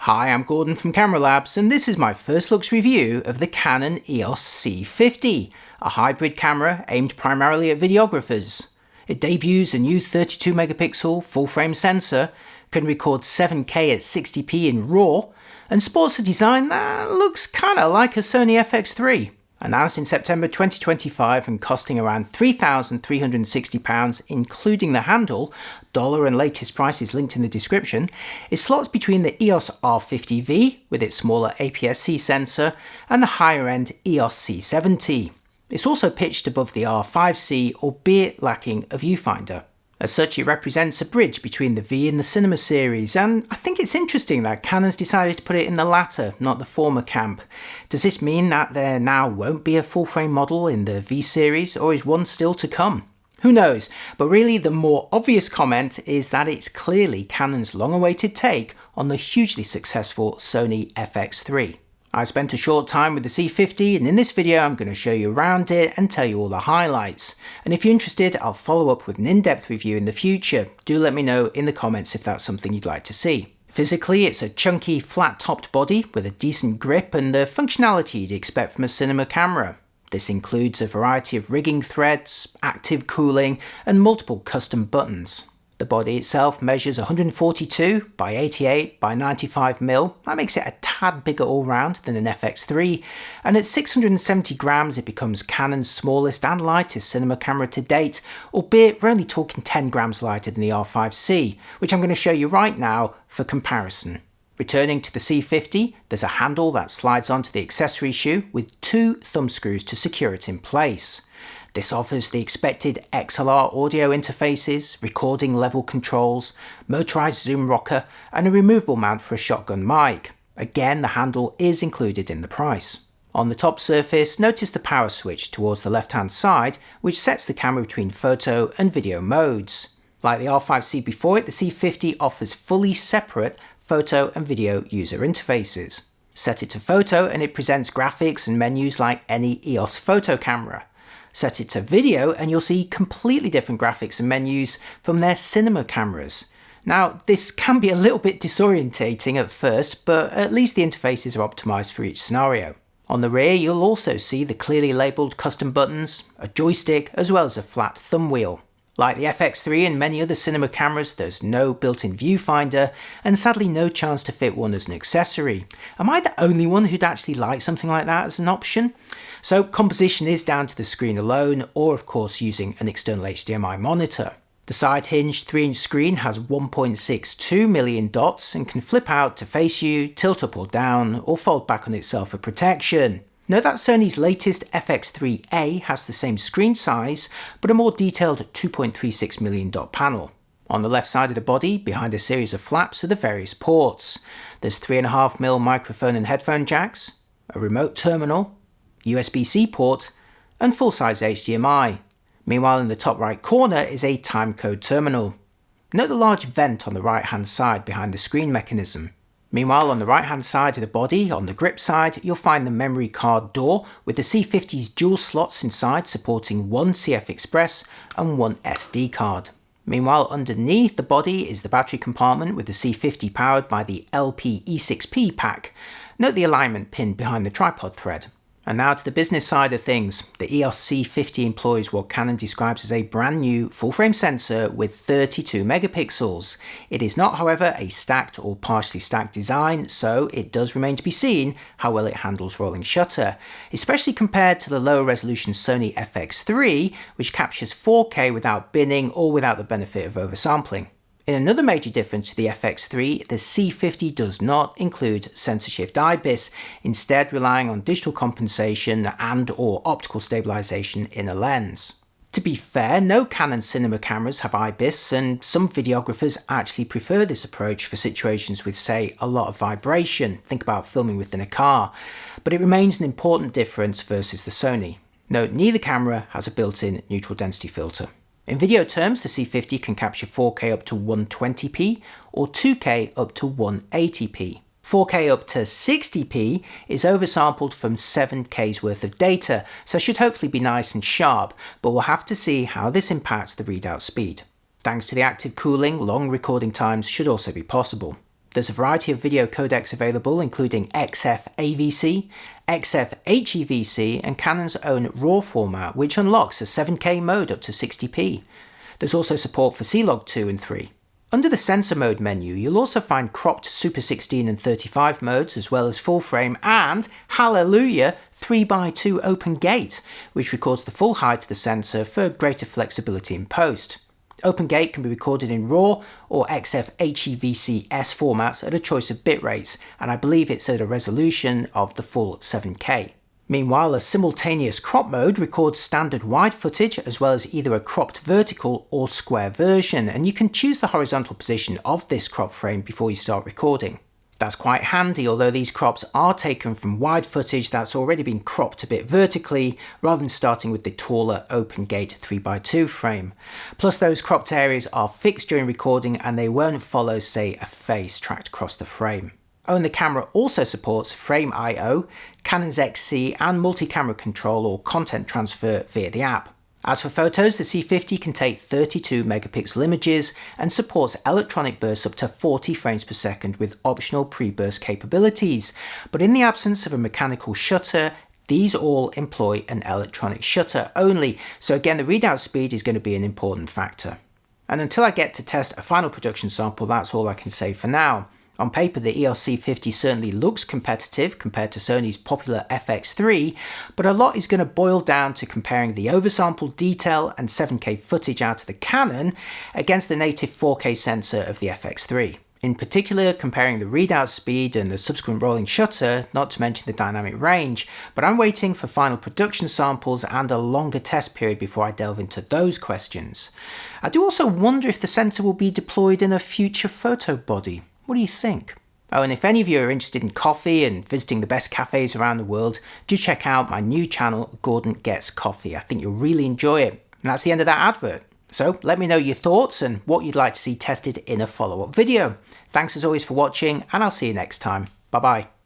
Hi, I'm Gordon from Camera Labs, and this is my first looks review of the Canon EOS C50, a hybrid camera aimed primarily at videographers. It debuts a new 32 megapixel full-frame sensor, can record 7K at 60p in RAW, and sports a design that looks kinda like a Sony FX3. Announced in September 2025 and costing around £3,360, including the handle, dollar and latest prices linked in the description, it slots between the EOS R50V with its smaller APS-C sensor and the higher-end EOS C50. It's also pitched above the R5C, albeit lacking a viewfinder. As such, it represents a bridge between the V and the Cinema series, and I think it's interesting that Canon's decided to put it in the latter, not the former camp. Does this mean that there now won't be a full-frame model in the V series, or is one still to come? Who knows, but really the more obvious comment is that it's clearly Canon's long-awaited take on the hugely successful Sony FX3. I spent a short time with the C50, and in this video I'm going to show you around it and tell you all the highlights. And if you're interested, I'll follow up with an in-depth review in the future. Do let me know in the comments if that's something you'd like to see. Physically, it's a chunky, flat-topped body with a decent grip and the functionality you'd expect from a cinema camera. This includes a variety of rigging threads, active cooling, and multiple custom buttons. The body itself measures 142 by 88 by 95mm, that makes it a tad bigger all round than an FX3, and at 670 grams it becomes Canon's smallest and lightest cinema camera to date, albeit we're only talking 10 grams lighter than the R5C, which I'm going to show you right now for comparison. Returning to the C50, there's a handle that slides onto the accessory shoe with two thumb screws to secure it in place. This offers the expected XLR audio interfaces, recording level controls, motorized zoom rocker, and a removable mount for a shotgun mic. Again, the handle is included in the price. On the top surface, notice the power switch towards the left-hand side, which sets the camera between photo and video modes. Like the R5C before it, the C50 offers fully separate photo and video user interfaces. Set it to photo and it presents graphics and menus like any EOS photo camera. Set it to video and you'll see completely different graphics and menus from their cinema cameras. Now, this can be a little bit disorientating at first, but at least the interfaces are optimized for each scenario. On the rear, you'll also see the clearly labeled custom buttons, a joystick, as well as a flat thumb wheel. Like the FX3 and many other cinema cameras, there's no built-in viewfinder, and sadly no chance to fit one as an accessory. Am I the only one who'd actually like something like that as an option? So composition is down to the screen alone, or of course using an external HDMI monitor. The side-hinged 3-inch screen has 1.62 million dots and can flip out to face you, tilt up or down, or fold back on itself for protection. Note that Sony's latest FX3A has the same screen size, but a more detailed 2.36 million dot panel. On the left side of the body, behind a series of flaps, are the various ports. There's 3.5mm microphone and headphone jacks, a remote terminal, USB-C port, and full-size HDMI. Meanwhile, in the top right corner is a timecode terminal. Note the large vent on the right-hand side behind the screen mechanism. Meanwhile, on the right-hand side of the body, on the grip side, you'll find the memory card door with the C50's dual slots inside supporting one CF Express and one SD card. Meanwhile, underneath the body is the battery compartment with the C50 powered by the LP-E6P pack. Note the alignment pin behind the tripod thread. And now to the business side of things. The EOS C50 employs what Canon describes as a brand new full-frame sensor with 32 megapixels. It is not, however, a stacked or partially stacked design, so it does remain to be seen how well it handles rolling shutter, especially compared to the lower resolution Sony FX3, which captures 4K without binning or without the benefit of oversampling. In another major difference to the FX3, the C50 does not include sensor shift IBIS, instead relying on digital compensation and or optical stabilization in a lens. To be fair, no Canon cinema cameras have IBIS, and some videographers actually prefer this approach for situations with, say, a lot of vibration. Think about filming within a car. But it remains an important difference versus the Sony. Note, neither camera has a built-in neutral density filter. In video terms, the C50 can capture 4K up to 120p or 2K up to 180p. 4K up to 60p is oversampled from 7K's worth of data, so should hopefully be nice and sharp, but we'll have to see how this impacts the readout speed. Thanks to the active cooling, long recording times should also be possible. There's a variety of video codecs available, including XF AVC, XF HEVC, and Canon's own RAW format, which unlocks a 7K mode up to 60p. There's also support for C-Log 2 and 3. Under the sensor mode menu, you'll also find cropped Super 16 and 35 modes, as well as full frame and, hallelujah, 3x2 open gate, which records the full height of the sensor for greater flexibility in post. Open gate can be recorded in RAW or XF HEVC-S formats at a choice of bit rates, and I believe it's at a resolution of the full 7K. Meanwhile, a simultaneous crop mode records standard wide footage as well as either a cropped vertical or square version, and you can choose the horizontal position of this crop frame before you start recording. That's quite handy, although these crops are taken from wide footage that's already been cropped a bit vertically, rather than starting with the taller open gate 3x2 frame. Plus, those cropped areas are fixed during recording and they won't follow, say, a face tracked across the frame. Oh, and the camera also supports Frame I/O, Canon's XC, and multi-camera control or content transfer via the app. As for photos, the C50 can take 32 megapixel images and supports electronic bursts up to 40 frames per second with optional pre-burst capabilities. But in the absence of a mechanical shutter, these all employ an electronic shutter only, so again the readout speed is going to be an important factor. And until I get to test a final production sample, that's all I can say for now. On paper, the EOS C50 certainly looks competitive compared to Sony's popular FX3, but a lot is going to boil down to comparing the oversampled detail and 7K footage out of the Canon against the native 4K sensor of the FX3. In particular, comparing the readout speed and the subsequent rolling shutter, not to mention the dynamic range, but I'm waiting for final production samples and a longer test period before I delve into those questions. I do also wonder if the sensor will be deployed in a future photo body. What do you think? Oh, and if any of you are interested in coffee and visiting the best cafes around the world, do check out my new channel, Gordon Gets Coffee. I think you'll really enjoy it. And that's the end of that advert. So let me know your thoughts and what you'd like to see tested in a follow-up video. Thanks as always for watching, and I'll see you next time. Bye-bye.